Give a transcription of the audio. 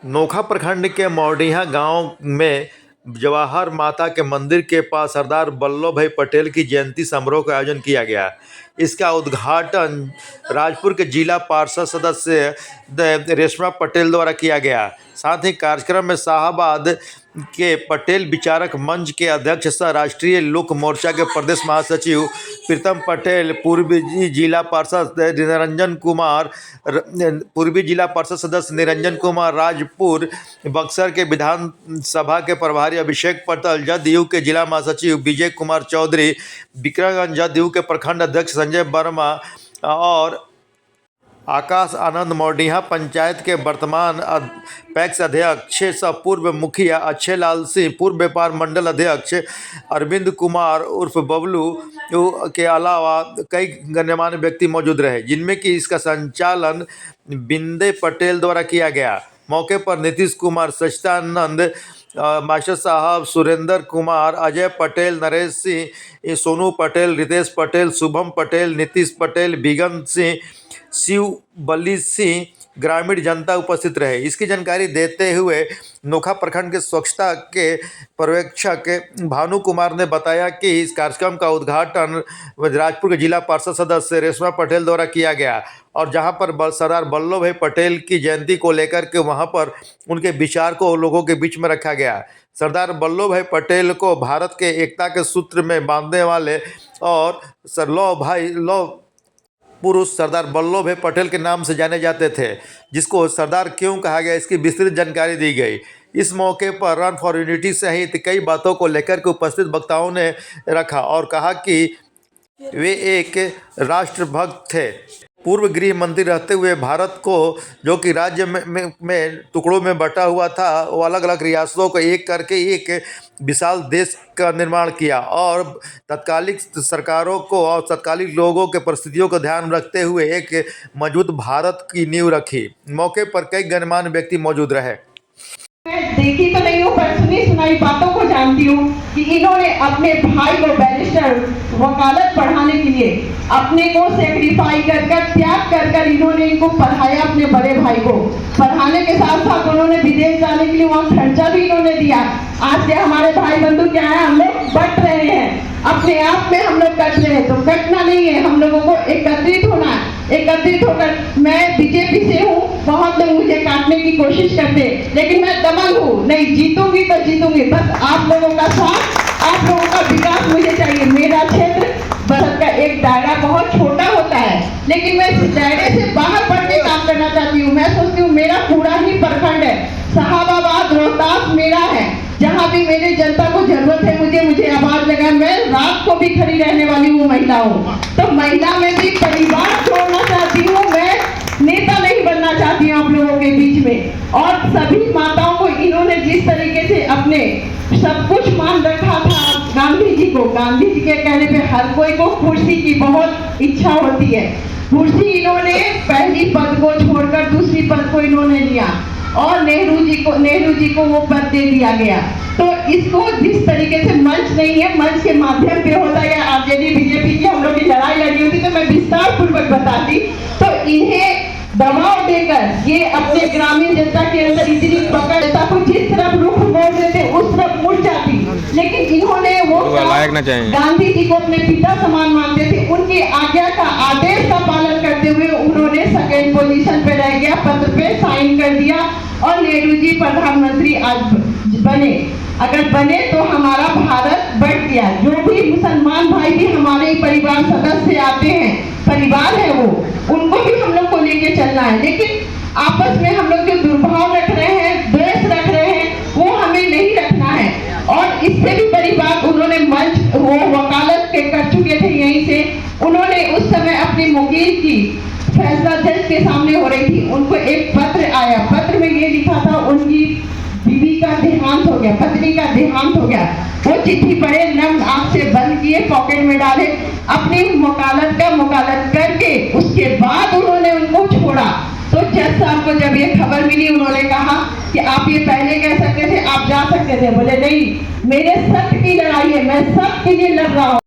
नोखा प्रखंड के मौडिहा गांव में जवाहर माता के मंदिर के पास सरदार वल्लभ भाई पटेल की जयंती समारोह का आयोजन किया गया। इसका उद्घाटन राजपुर के जिला पार्षद सदस्य रेशमा पटेल द्वारा किया गया। साथ ही कार्यक्रम में शाहबाद के पटेल विचारक मंच के अध्यक्ष सह राष्ट्रीय लोक मोर्चा के प्रदेश महासचिव प्रीतम पटेल, पूर्वी जिला पार्षद सदस्य निरंजन कुमार राजपुर, बक्सर के विधानसभा के प्रभारी अभिषेक पटेल, जदयू के जिला महासचिव विजय कुमार चौधरी, विक्रमगंज जदयू के प्रखंड अध्यक्ष संजय वर्मा और आकाश आनंद, मौडिहा पंचायत के वर्तमान पैक्स अध्यक्ष सह पूर्व मुखिया अक्षय लाल सिंह, पूर्व व्यापार मंडल अध्यक्ष अरविंद कुमार उर्फ बबलू के अलावा कई गण्यमान्य व्यक्ति मौजूद रहे, जिनमें कि इसका संचालन बिंदे पटेल द्वारा किया गया। मौके पर नीतीश कुमार, सच्चिदानंद मास्टर साहब, सुरेंद्र कुमार, अजय पटेल, नरेश सिंह, सोनू पटेल, रितेश पटेल, शुभम पटेल, नीतीश पटेल, बिगन सिंह, शिव बली सिंह, ग्रामीण जनता उपस्थित रहे। इसकी जानकारी देते हुए नोखा प्रखंड के स्वच्छता के पर्यवेक्षक भानु कुमार ने बताया कि इस कार्यक्रम का उद्घाटन राजपुर के जिला पार्षद सदस्य रेशमा पटेल द्वारा किया गया और जहां पर सरदार वल्लभ भाई पटेल की जयंती को लेकर के वहां पर उनके विचार को लोगों के बीच में रखा गया। सरदार वल्लभ भाई पटेल को भारत के एकता के सूत्र में बांधने वाले और लौह पुरुष सरदार वल्लभ भाई पटेल के नाम से जाने जाते थे, जिसको सरदार क्यों कहा गया, इसकी विस्तृत जानकारी दी गई। इस मौके पर रन फॉर यूनिटी सहित कई बातों को लेकर के उपस्थित वक्ताओं ने रखा और कहा कि वे एक राष्ट्रभक्त थे। पूर्व गृह मंत्री रहते हुए भारत को, जो कि राज्य में टुकड़ों में बटा हुआ था, वो अलग अलग रियासतों को एक करके एक विशाल देश का निर्माण किया और तत्कालिक सरकारों को और तत्कालिक लोगों के परिस्थितियों को ध्यान रखते हुए एक मजबूत भारत की नींव रखी। मौके पर कई गणमान्य व्यक्ति मौजूद रहे। देखी तो नहीं हूँ, पर सुनी सुनाई बातों को जानती हूँ कि इन्होंने अपने भाई को बैरिस्टर वकालत पढ़ाने के लिए अपने को सेक्रीफाई कर त्याग कर इन्होंने इनको पढ़ाया। अपने बड़े भाई को पढ़ाने के साथ साथ उन्होंने विदेश जाने के लिए वहाँ खर्चा भी इन्होंने दिया। आज के हमारे भाई बंधु क्या है, हम लोग बट रहे हैं, अपने आप में हम लोग कट रहे हैं। तो कटना नहीं है, हम लोगों को एकत्रित होना है। एकत्रित होकर, मैं बीजेपी से हूँ, बहुत लोग मुझे काटने की कोशिश करते, लेकिन मैं दमन हूँ, नहीं जीतूंगी तो जीतूंगी। बस आप लोगों का साथ, आप लोगों का विकास मुझे चाहिए। मेरा क्षेत्र भारत का एक दायरा बहुत छोटा होता है, लेकिन मैं इस दायरे से बाहर बढ़ के काम करना चाहती हूँ। मैं सोचती हूँ मेरा पूरा ही प्रखंड है, शाहबाद रोहतास मेरा है, जहाँ भी मेरे जनता को जरूरत है मुझे आवाज लगा। मैं रात को भी खड़ी रहने वाली हूँ, महिला हूँ, तो महिला में भी परिवार छोड़ना चाहती हूँ। मैं नेता नहीं बनना चाहती हूँ आप लोगों के बीच में। और सभी माताओं को इन्होंने जिस तरीके से अपने सब कुछ मान रखा था गांधी जी को, गांधी जी के कहने पे हर कोई को कुर्सी की बहुत इच्छा होती है। कुर्सी इन्होंने पहली पद को छोड़कर दूसरी पद को इन्होंने लिया और नेहरू जी को वो पद दे दिया गया। तो इसको जिस तरीके से मंच नहीं है, मंच के माध्यम पे होता है। आरजेडी बीजेपी की हम लोग की लड़ाई लड़ी होती तो मैं विस्तार पूर्वक बताती। तो इन्हें दबाव देकर ये अपने ग्रामीण जनता के अंदर इतनी पकड़ देता को जिस तरफ रुख मोड़ देते उस तरफ मुड़ जाती, लेकिन इन्होंने वो गांधी जी को अपने पिता समान मानते थे। उनकी आज्ञा का, आदेश का पालन करते हुए उन्होंने सेकेंड पोजीशन पे रह गया, पत्र पे साइन कर दिया और नेहरू जी प्रधानमंत्री आज बने। अगर बने तो हमारा भारत बढ़ गया। जो भी मुसलमान भाई भी हमारे परिवार सदस्य आते हैं, परिवार है वो, उनको भी हम लोग को लेके चलना है। लेकिन आपस में हम लोग जो दुर्भाव रख रहे हैं, द्वेष रख रहे हैं, वो हमें नहीं रखना है। और इससे भी बड़ी बात, उन्होंने मंच वो वकालत के कर चुके थे यहीं से। उन्होंने उस समय अपने वकील की फैसला जज के सामने हो रही थी, उनको एक पत्र आया। पत्र में ये लिखा था उनकी बीवी का देहांत हो गया, पत्नी का देहांत हो गया। वो चिट्ठी पढ़े, नम आंख से बंद किए, पॉकेट में डाले, अपनी मुकालत करके उसके बाद उन्होंने उनको छोड़ा। तो जज साहब को जब ये खबर मिली, उन्होंने कहा कि आप ये पहले कह सकते थे, आप जा सकते थे। बोले नहीं, मेरे सत्य की लड़ाई है, मैं सबके लिए लड़ रहा हूँ।